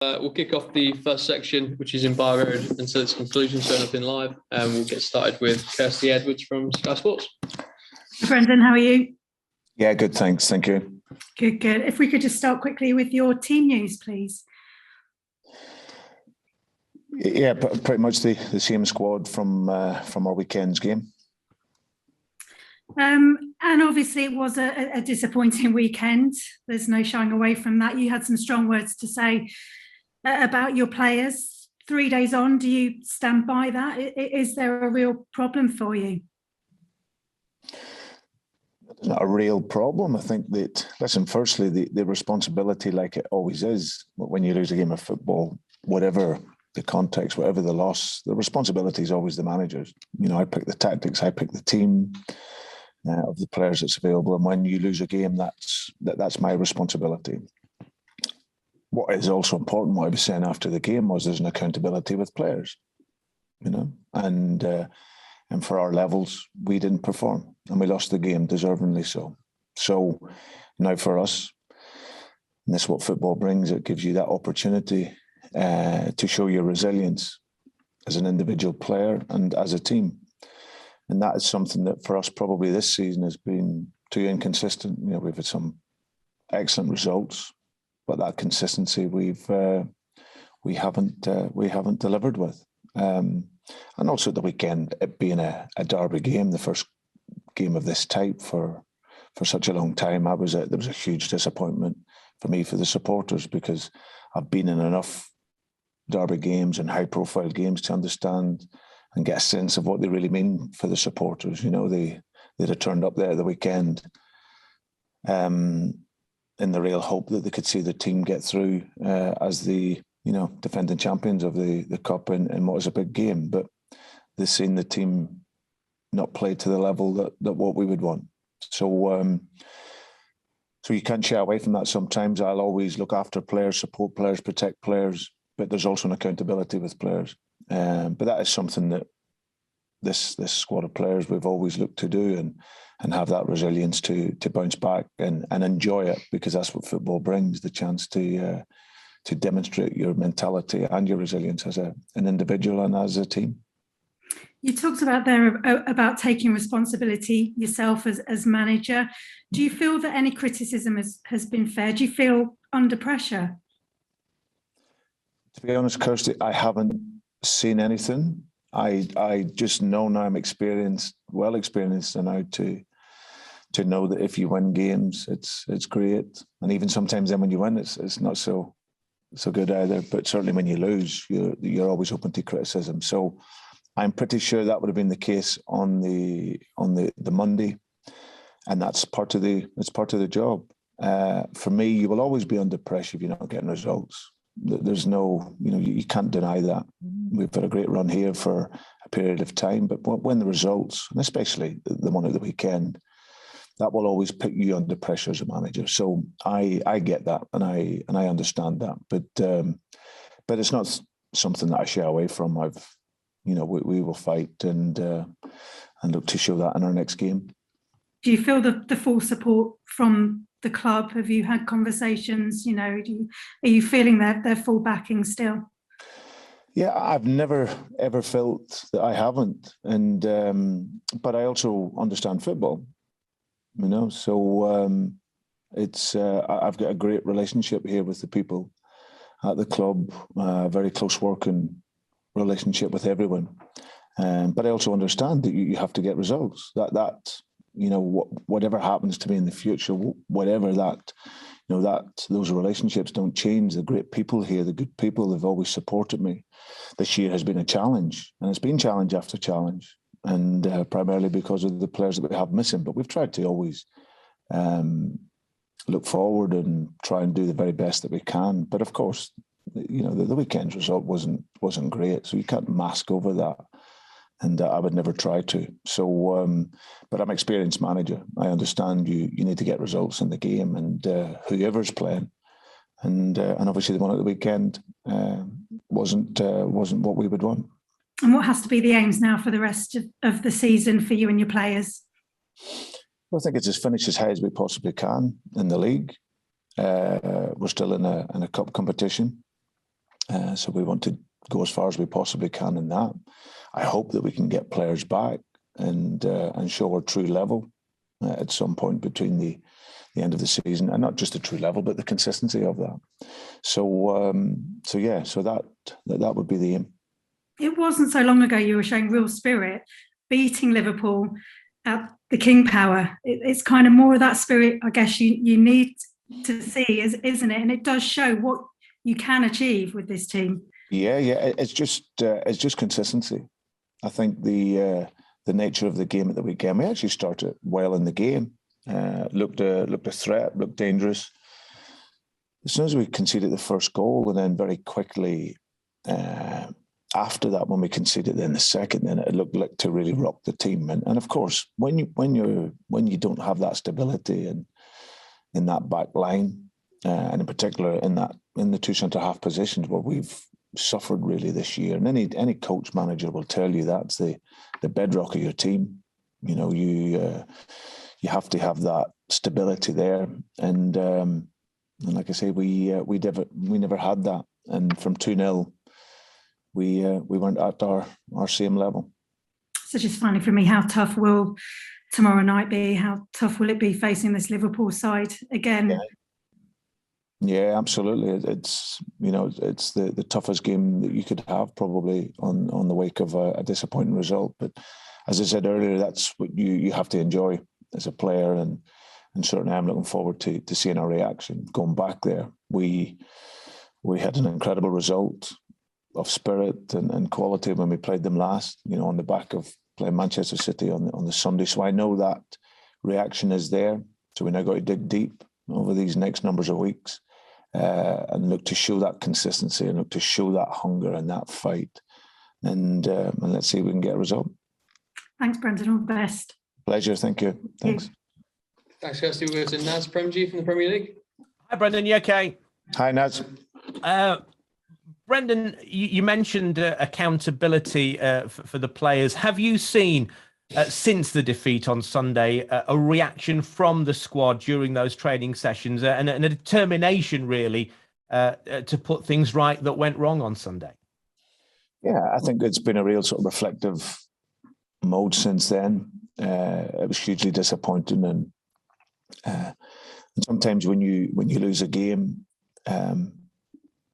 We'll kick off the first section, which is embargoed until its conclusion, so nothing live. We'll get started with Kirsty Edwards from Sky Sports. Brendan, how are you? Yeah, good, thanks. Thank you. Good. If we could just start quickly with your team news, please. Yeah, pretty much the same squad from our weekend's game. And obviously it was a disappointing weekend. There's no shying away from that. You had some strong words to say about your players. 3 days on, do you stand by that? Is there a real problem for you? It's not a real problem. I think that, listen, firstly, the responsibility, like it always is, when you lose a game of football, whatever the context, whatever the loss, the responsibility is always the manager's. You know, I pick the tactics, I pick the team of the players that's available, and when you lose a game, that's my responsibility. What is also important, what I was saying after the game, was there's an accountability with players, you know, and for our levels, we didn't perform and we lost the game, deservingly so. So now for us, and that's what football brings, it gives you that opportunity to show your resilience as an individual player and as a team. And that is something that for us probably this season has been too inconsistent. You know, we've had some excellent results, but that consistency we haven't delivered with. And also the weekend, it being a derby game, the first game of this type for such a long time, there was a huge disappointment for me, for the supporters, because I've been in enough derby games and high-profile games to understand and get a sense of what they really mean for the supporters. You know, they'd have turned up there at the weekend in the real hope that they could see the team get through as the, you know, defending champions of the cup in what was a big game. But they've seen the team not play to the level that what we would want. So you can't shy away from that. Sometimes I'll always look after players, support players, protect players, but there's also an accountability with players. But that is something that this squad of players we've always looked to do, and have that resilience to bounce back and enjoy it, because that's what football brings, the chance to demonstrate your mentality and your resilience as an individual and as a team. You talked about taking responsibility yourself as manager. Do you feel that any criticism has been fair? Do you feel under pressure? To be honest, Kirsty, I haven't seen anything. I just know now, I'm well experienced now to know that if you win games, it's great, and even sometimes then when you win, it's not so good either. But certainly when you lose, you're always open to criticism. So I'm pretty sure that would have been the case on the Monday, and that's part of the job. For me, you will always be under pressure if you're not getting results. There's no, you know, you can't deny that. We've had a great run here for a period of time, but when the results, and especially the one at the weekend, that will always put you under pressure as a manager. So I get that, and I understand that, but it's not something that I shy away from. We will fight and look to show that in our next game. Do you feel the full support from the club? Have you had conversations? You know, are you feeling their full backing still? Yeah, I've never ever felt that I haven't, and but I also understand football. You know, so it's I've got a great relationship here with the people at the club, very close working relationship with everyone. But I also understand that you have to get results. That you know, whatever happens to me in the future, whatever that, you know, that those relationships don't change. The great people here, the good people, they've always supported me. This year has been a challenge, and it's been challenge after challenge, and primarily because of the players that we have missing. But we've tried to always look forward and try and do the very best that we can. But of course, you know, the weekend's result wasn't great, so you can't mask over that. And I would never try to. So, but I'm an experienced manager. I understand you need to get results in the game, and whoever's playing, and obviously the one at the weekend wasn't what we would want. And what has to be the aims now for the rest of the season for you and your players? Well, I think it's as finish as high as we possibly can in the league. We're still in a cup competition. So we want to go as far as we possibly can in that. I hope that we can get players back and show our true level at some point between the end of the season, and not just the true level, but the consistency of that. So that would be the aim. It wasn't so long ago you were showing real spirit, beating Liverpool at the King Power. It's kind of more of that spirit, I guess, you need to see, isn't it? And it does show what you can achieve with this team. Yeah. It's just consistency. I think the nature of the game at the weekend, we actually started well in the game. Looked a threat, looked dangerous. As soon as we conceded the first goal, and then very quickly after that, when we conceded then the second, then it looked like to really rock the team. And of course, when you don't have that stability and in that back line, and in particular in the two centre half positions where we've suffered really this year, and any coach manager will tell you that's the bedrock of your team. You know, you have to have that stability there, and like I say, we never had that, and from 2-0, we weren't at our same level. So just finally for me, how tough will tomorrow night be? How tough will it be facing this Liverpool side again? Yeah, absolutely. It's the toughest game that you could have probably on the wake of a disappointing result. But as I said earlier, that's what you have to enjoy as a player, and certainly I'm looking forward to seeing our reaction going back there. We had an incredible result of spirit and quality when we played them last, on the back of playing Manchester City on the Sunday. So I know that reaction is there. So we now got to dig deep over these next numbers of weeks and look to show that consistency and look to show that hunger and that fight. And let's see if we can get a result. Thanks, Brendan. All the best. Pleasure. Thank you. Thanks. Thanks, Kirsty. We'll go to Naz Premji from the Premier League. Hi, Brendan. You okay? Hi, Naz. Brendan, you mentioned accountability for the players. Have you seen, since the defeat on Sunday, a reaction from the squad during those training sessions and a determination, really, to put things right that went wrong on Sunday? Yeah, I think it's been a real sort of reflective mode since then. It was hugely disappointing, and sometimes when you lose a game,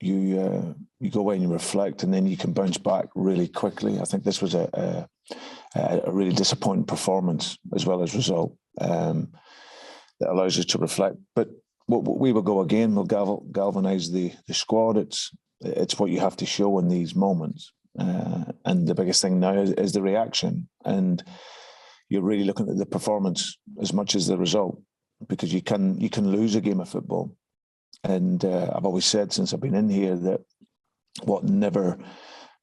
you go away and you reflect, and then you can bounce back really quickly. I think this was a really disappointing performance as well as result that allows us to reflect. But we will go again. We'll galvanise the squad. It's what you have to show in these moments, and the biggest thing now is the reaction. And you're really looking at the performance as much as the result, because you can lose a game of football. And I've always said since I've been in here that what never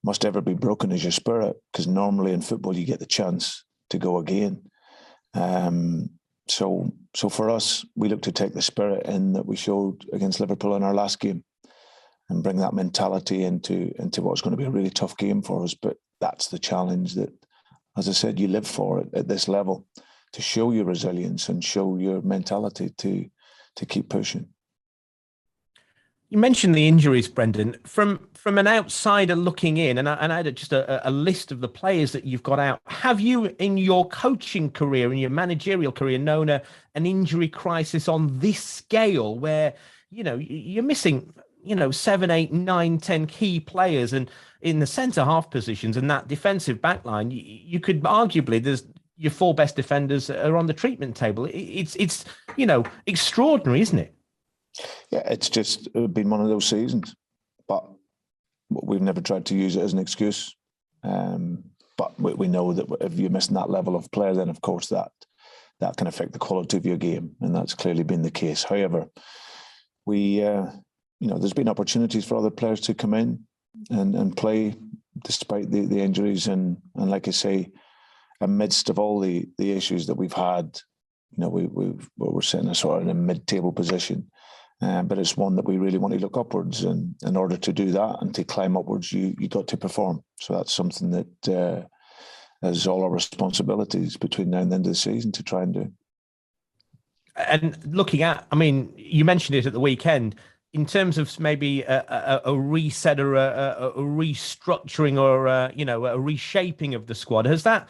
must ever be broken is your spirit, because normally in football you get the chance to go again. So for us, we look to take the spirit in that we showed against Liverpool in our last game and bring that mentality into what's going to be a really tough game for us. But that's the challenge that, as I said, you live for it at this level, to show your resilience and show your mentality to keep pushing. You mentioned the injuries, Brendan. From an outsider looking in, and I had just a list of the players that you've got out. Have you, in your coaching career, in your managerial career, known an injury crisis on this scale where, you're missing, 7, 8, 9, 10 key players, and in the centre half positions and that defensive backline, you could arguably, your 4 best defenders are on the treatment table. It's extraordinary, isn't it? Yeah, it's just been one of those seasons, but we've never tried to use it as an excuse. But we know that if you're missing that level of player, then of course that can affect the quality of your game, and that's clearly been the case. However, there's been opportunities for other players to come in and play despite the injuries, and like I say, amidst of all the issues that we've had, we're sitting in a mid-table position. But it's one that we really want to look upwards, and in order to do that and to climb upwards, you got to perform. So that's something that is all our responsibilities between now and the end of the season to try and do. And looking at, you mentioned it at the weekend, in terms of maybe a reset or a restructuring or a reshaping of the squad, has that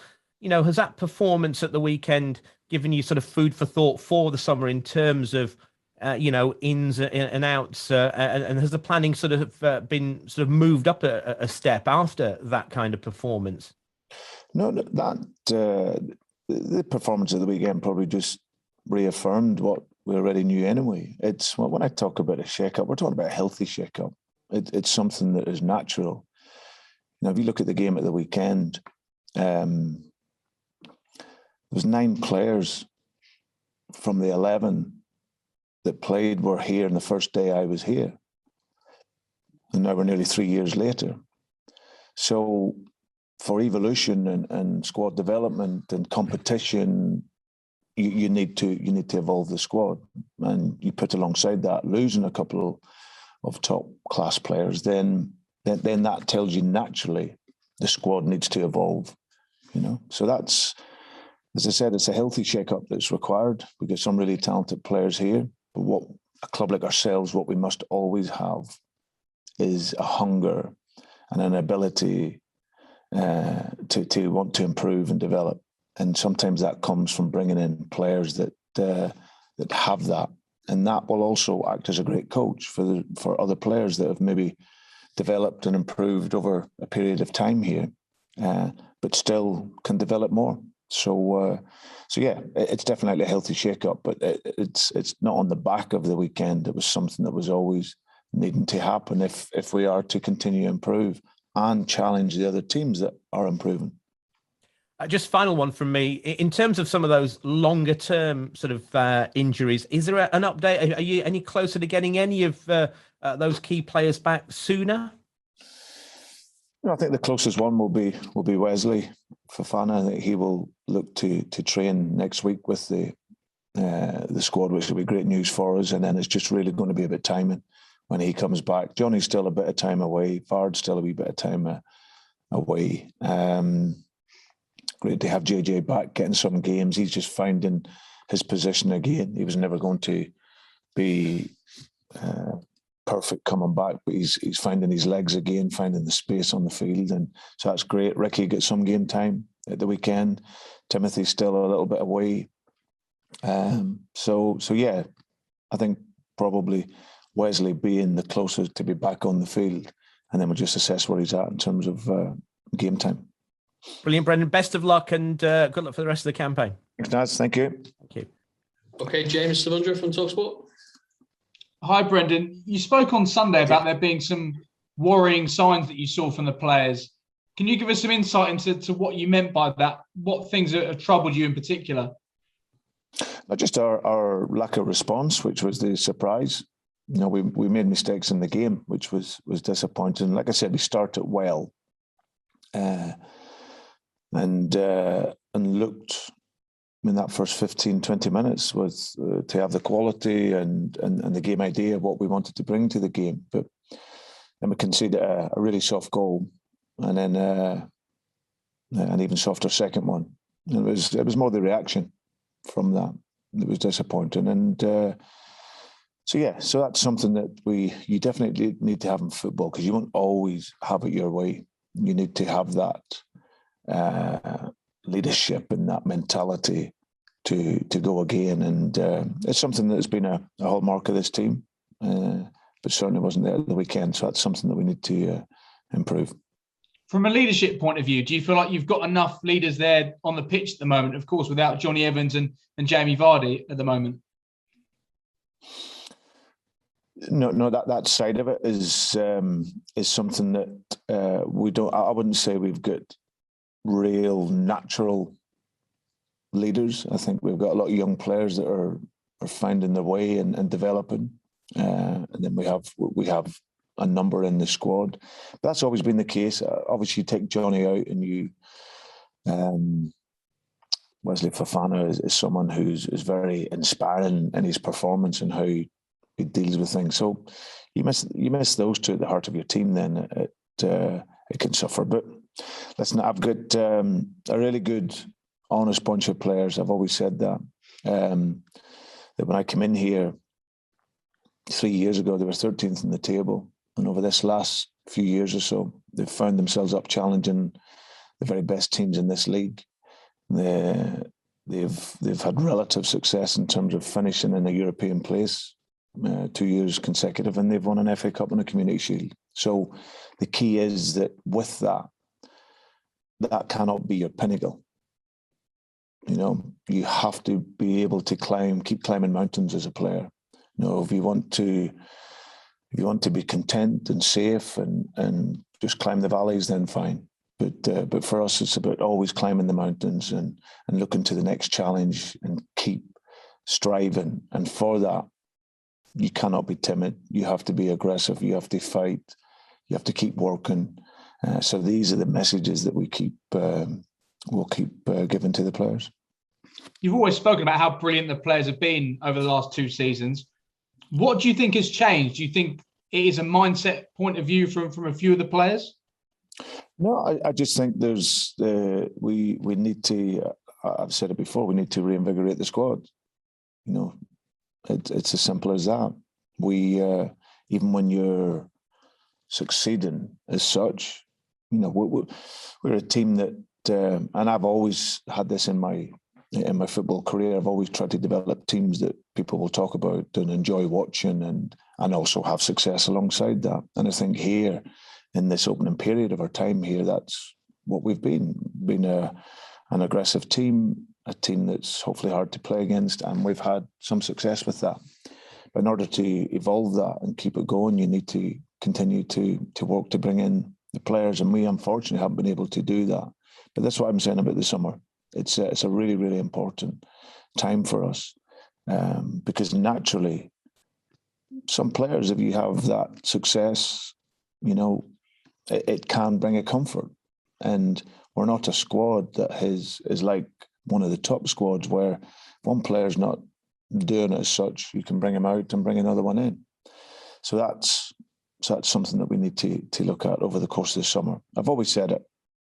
performance at the weekend given you sort of food for thought for the summer in terms of ins and outs, and has the planning sort of been sort of moved up a step after that kind of performance? No, that the performance of the weekend probably just reaffirmed what we already knew anyway. It's when I talk about a shake-up, we're talking about a healthy shake-up. It's something that is natural. Now, if you look at the game at the weekend, there was 9 players from the 11 that played were here on the first day I was here. And now we're nearly 3 years later. So for evolution and squad development and competition, you need to evolve the squad. And you put alongside that losing a couple of top class players, then that tells you naturally the squad needs to evolve. So that's, as I said, it's a healthy shake-up that's required. We've got some really talented players here, but what a club like ourselves, what we must always have is a hunger and an ability to want to improve and develop. And sometimes that comes from bringing in players that have that, and that will also act as a great coach for other players that have maybe developed and improved over a period of time here, but still can develop more. So yeah, it's definitely a healthy shake-up, but it's not on the back of the weekend. It was something that was always needing to happen if we are to continue to improve and challenge the other teams that are improving. Just final one from me. In terms of some of those longer term sort of injuries, is there an update? Are you any closer to getting any of those key players back sooner? I think the closest one will be Wesley Fofana. I think he will look to train next week with the squad, which will be great news for us. And then it's just really going to be about timing when he comes back. Johnny's still a bit of time away. Vard's still a wee bit of time away. Great to have JJ back, getting some games. He's just finding his position again. He was never going to be perfect coming back, but he's finding his legs again, finding the space on the field, and so that's great. Ricky gets some game time at the weekend. Timothy's still a little bit away. So yeah, I think probably Wesley being the closest to be back on the field, and then we'll just assess where he's at in terms of game time. Brilliant, Brendan. Best of luck and good luck for the rest of the campaign. Thanks, Naz. Thank you. Thank you. Okay, James Savundra from TalkSport. Hi, Brendan. You spoke on Sunday about there being some worrying signs that you saw from the players. Can you give us some insight into what you meant by that? What things have troubled you in particular? Not just our lack of response, which was the surprise. We made mistakes in the game, which was disappointing. Like I said, we started well. And looked in that first 15, 20 minutes was to have the quality and the game idea of what we wanted to bring to the game. But then we conceded a really soft goal, and then an even softer second one. And it was more the reaction from that was disappointing. And so that's something that you definitely need to have in football, because you won't always have it your way. You need to have that leadership and that mentality to go again, and it's something that's been a hallmark of this team, but certainly wasn't there at the weekend. So that's something that we need to improve. From a leadership point of view, do you feel like you've got enough leaders there on the pitch at the moment? Of course, without Johnny Evans and Jamie Vardy at the moment. No, that side of it is something that we don't. I wouldn't say we've got real natural leaders. I think we've got a lot of young players that are finding their way and developing, and then we have a number in the squad. But that's always been the case. Obviously, you take Johnny out, and you Wesley Fofana is someone who's very inspiring in his performance and how he deals with things. So you miss those two at the heart of your team, then it can suffer. But listen, I've got a really good, honest bunch of players. I've always said that when I come in here, 3 years ago, they were 13th in the table. And over this last few years or so, they've found themselves up challenging the very best teams in this league. They've had relative success in terms of finishing in a European place 2 years consecutive, and they've won an FA Cup and a Community Shield. So the key is that with that cannot be your pinnacle. You know, you have to be able to keep climbing mountains as a player. You know, if you want to be content and safe and just climb the valleys, then fine. But for us, it's about always climbing the mountains and looking to the next challenge and keep striving. And for that, you cannot be timid. You have to be aggressive. You have to fight. You have to keep working. So these are the messages that we'll keep giving to the players. You've always spoken about how brilliant the players have been over the last 2 seasons. What do you think has changed? Do you think it is a mindset point of view from a few of the players? No, I just think there's we need to. I've said it before. We need to reinvigorate the squad. You know, it's as simple as that. We even when you're succeeding as such, you know, we're a team that, and I've always had this in my football career. I've always tried to develop teams that people will talk about and enjoy watching, and also have success alongside that. And I think here, in this opening period of our time here, that's what we've been an aggressive team, a team that's hopefully hard to play against, and we've had some success with that. But in order to evolve that and keep it going, you need to continue to work to bring in the players, and we unfortunately haven't been able to do that. But that's what I'm saying about the summer. It's a really, really important time for us, because naturally, some players, if you have that success, you know, it can bring a comfort. And we're not a squad that is like one of the top squads where one player's not doing it as such, you can bring him out and bring another one in. So that's something that we need to look at over the course of the summer. I've always said it.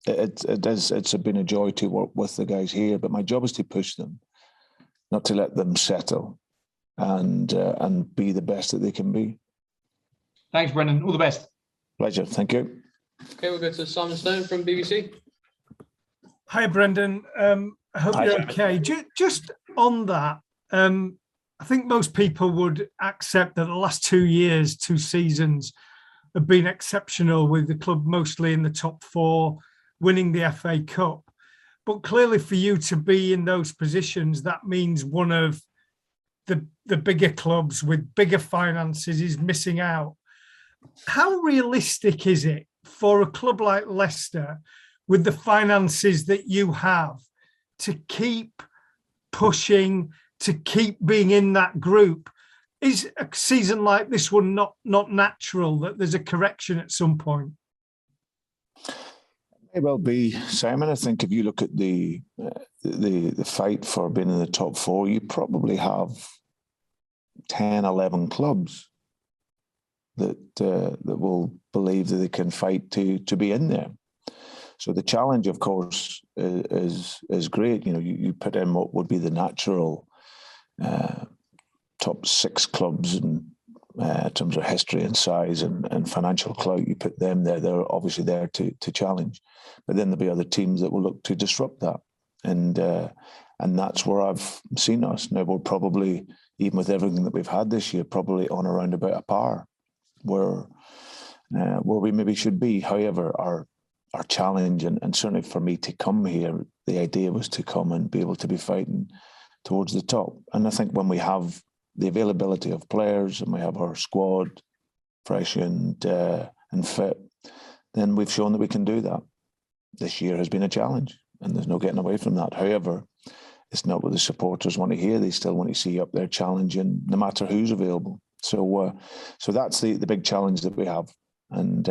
It's been a joy to work with the guys here, but my job is to push them, not to let them settle and be the best that they can be. Thanks, Brendan. All the best. Pleasure. Thank you. Okay, we'll go to Simon Stone from BBC. Hi, Brendan. I hope you're okay. Just on that, I think most people would accept that the last 2 years, 2 seasons, have been exceptional, with the club mostly in the top 4, winning the FA Cup. But clearly for you to be in those positions, that means one of the bigger clubs with bigger finances is missing out. How realistic is it for a club like Leicester, with the finances that you have, to keep pushing, to keep being in that group? Is a season like this one not natural, that there's a correction at some point? May well be, Simon. I think if you look at the fight for being in the top 4, you probably have 10, 11 clubs that will believe that they can fight to be in there. So the challenge, of course, is great. You know, you put in what would be the natural top 6 clubs in terms of history and size and financial clout. You put them there; they're obviously there to challenge. But then there'll be other teams that will look to disrupt that, and that's where I've seen us. Now we're probably, even with everything that we've had this year, probably on around about a par where we maybe should be. However, our challenge, and certainly for me to come here, the idea was to come and be able to be fighting towards the top. And I think when we have the availability of players and we have our squad fresh and fit, then we've shown that we can do that. This year has been a challenge, and there's no getting away from that. However, it's not what the supporters want to hear. They still want to see you up there challenging, no matter who's available. So that's the big challenge that we have. And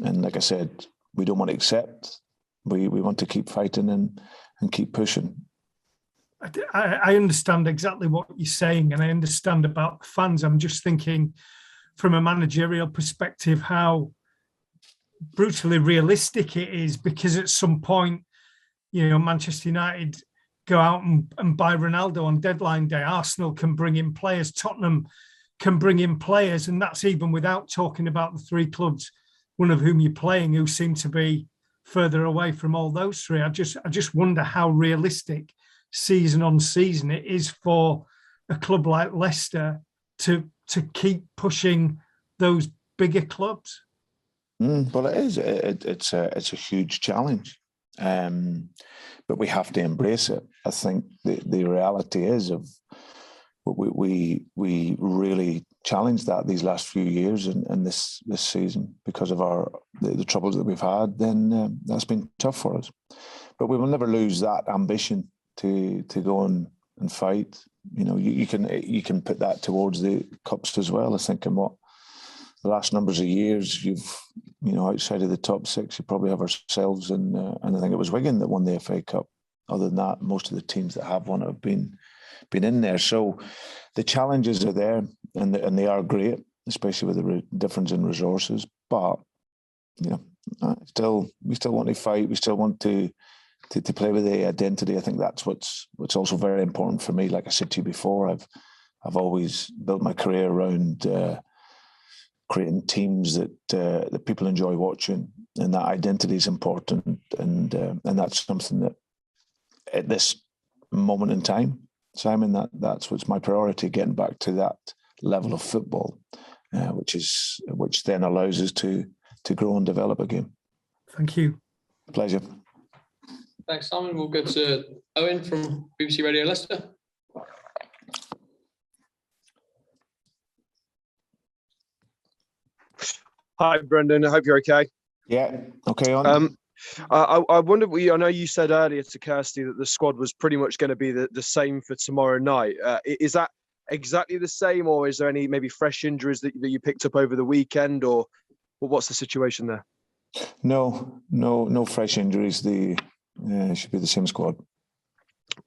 like I said, we don't want to accept. We want to keep fighting and keep pushing. I understand exactly what you're saying, and I understand about the fans. I'm just thinking from a managerial perspective how brutally realistic it is, because at some point, you know, Manchester United go out and buy Ronaldo on deadline day. Arsenal can bring in players. Tottenham can bring in players, and that's even without talking about the three clubs, one of whom you're playing, who seem to be further away from all those three. I just wonder how realistic season on season it is for a club like Leicester to keep pushing those bigger clubs. Well, it is. It's a huge challenge, but we have to embrace it. I think the reality is of we really challenged that these last few years and this season because of the troubles that we've had. Then that's been tough for us, but we will never lose that ambition to go and fight. You know, you can put that towards the cups as well. I think in what the last numbers of years, outside of the top six, you probably have ourselves and I think it was Wigan that won the FA Cup. Other than that, most of the teams that have won have been in there. So the challenges are there, and they are great, especially with the difference in resources. But we still want to fight. We still want to play with the identity. I think that's what's also very important for me. Like I said to you before, I've always built my career around creating teams that people enjoy watching, and that identity is important. And that's something that at this moment in time, Simon, that's what's my priority, getting back to that level of football, which then allows us to grow and develop again. Thank you. Pleasure. Thanks, Simon. We'll go to Owen from BBC Radio Leicester. Hi, Brendan. I hope you're okay. Yeah. Okay. On. I wonder. I know you said earlier to Kirsty that the squad was pretty much going to be the same for tomorrow night. Is that exactly the same, or is there any maybe fresh injuries that you picked up over the weekend, or what's the situation there? No fresh injuries. Should be the same squad.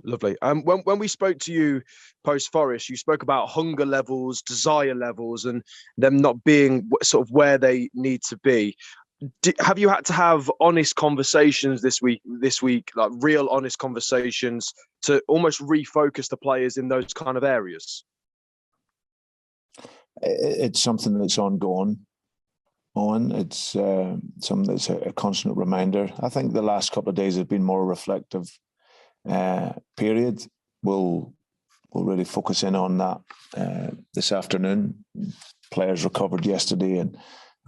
Lovely. When we spoke to you post Forest, you spoke about hunger levels, desire levels, and them not being sort of where they need to be. Have you had to have honest conversations this week, like real honest conversations to almost refocus the players in those kind of areas? It's something that's ongoing. It's something that's a constant reminder. I think the last couple of days have been more reflective period. We'll really focus in on that this afternoon. Players recovered yesterday and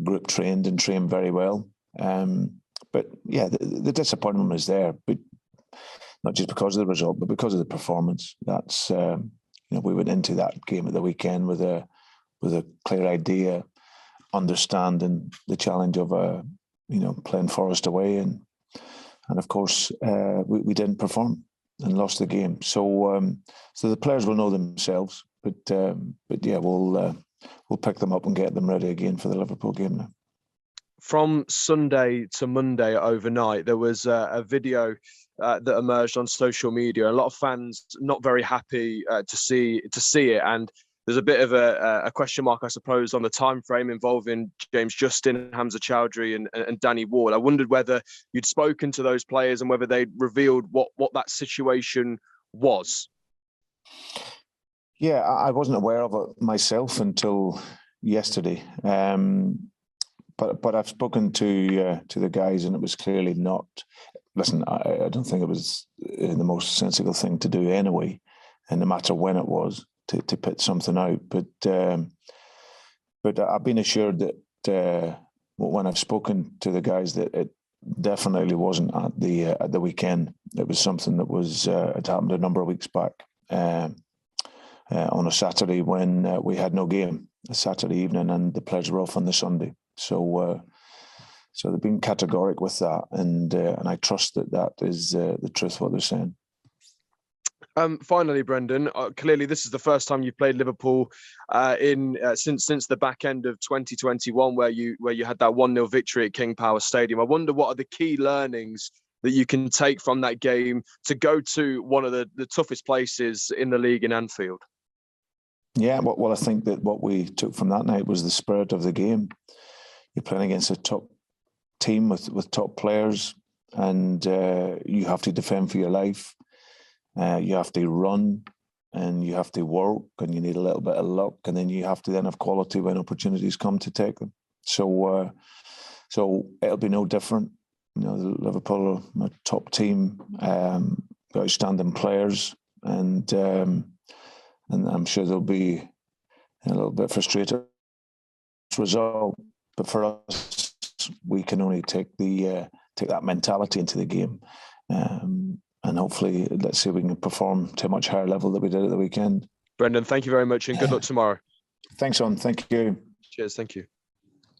group trained very well. But yeah, the disappointment is there, but not just because of the result, but because of the performance. That's we went into that game at the weekend with a clear idea, understanding the challenge of playing Forest away, and of course we didn't perform and lost the game. So the players will know themselves, but yeah, we'll pick them up and get them ready again for the Liverpool game now. From Sunday to Monday overnight, there was a video that emerged on social media. A lot of fans not very happy to see it, and there's a bit of a question mark, I suppose, on the time frame involving James Justin, Hamza Chowdhury, and Danny Ward. I wondered whether you'd spoken to those players and whether they'd revealed what that situation was. Yeah, I wasn't aware of it myself until yesterday. But I've spoken to the guys, and it was clearly not. Listen, I don't think it was the most sensible thing to do anyway, and no matter when it was, to put something out. But I've been assured that when I've spoken to the guys, that it definitely wasn't at the weekend. It was something that was it happened a number of weeks back on a Saturday when we had no game, a Saturday evening, and the players were off on the Sunday. So they've been categoric with that, and I trust that is the truth what they're saying. Finally, Brendan, clearly this is the first time you've played Liverpool since the back end of 2021, where you had that 1-0 victory at King Power Stadium. I wonder what are the key learnings that you can take from that game to go to one of the toughest places in the league in Anfield? Yeah, well, I think that what we took from that night was the spirit of the game. You're playing against a top team with top players, and you have to defend for your life. You have to run. and you have to work, and you need a little bit of luck, and then you have to then have quality when opportunities come to take them. So it'll be no different. Liverpool are a top team, outstanding players, and I'm sure they'll be a little bit frustrated result. But for us, we can only take that mentality into the game, and hopefully, let's see if we can perform to a much higher level than we did at the weekend. Brendan, thank you very much, and good luck tomorrow. Thanks, on. Thank you. Cheers. Thank you.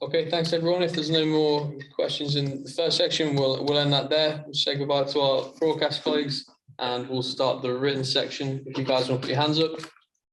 Okay, thanks everyone. If there's no more questions in the first section, we'll end that there. We'll say goodbye to our broadcast colleagues, and we'll start the written section. If you guys want to put your hands up.